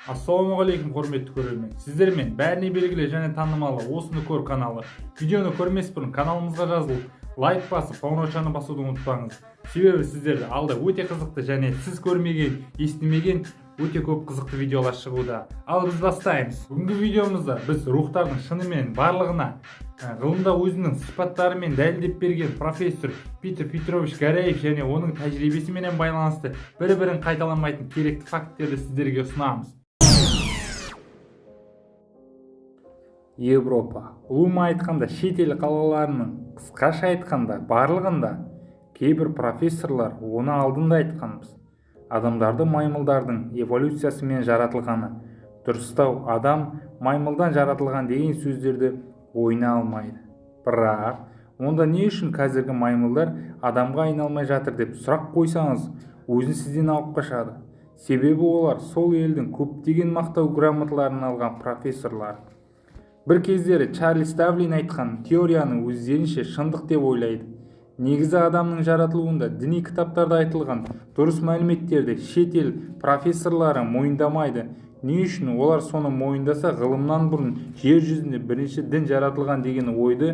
Ассалаумағалейкум құрметті көрермен. Сіздермен бәріне белгілі және танымалы Осыны көр каналы. Видеоны көрмес бұрын каналымызға жазылып, лайк басып, қоңыраушаны басуды ұмытпаңыз. Себебі сіздерді алда өте қызықты және сіз көрмеген, естімеген өте көп қызықты видеолар шығуда. Ал біз бастаймыз. Бүгінгі видеомызда біз рухтардың шынымен барлығына ғылымда өзінің сипаттарымен дәлелдеп берген профессор Питер Петрович Гаряев және оның тәжірибесімен байланысты бір-бірін қайталанбайтын керекті факттерді сіздерге ұсынамыз. Европа, ұлыма айтқанда шетел қалаларының, қысқаша айтқанда барлығында кейбір профессорлар оны алдында айтқанбыз. Адамдарды маймылдардың эволюциясымен жаратылғаны, дұрыстау адам маймылдан жаратылған деген сөздерді ойына алмайды. Бірақ онда не үшін қазіргі маймылдар адамға айналмай жатыр деп сұрақ қойсаңыз, өзін сізден алып қашады. Себебі олар сол елдің көптеген мақтау грамоталарын алған профессорлар. Бір кездері Чарльз Давлин айтқан теорияны өздерінше шындық деп ойлайды. Негізі адамның жаратылуында діни кітаптарда айтылған дұрыс мәліметтерді шетел профессорлары мойындамайды. Не үшін олар соны мойындаса, ғылымнан бұрын жер жүзінде бірінші дін жаратылған деген ойды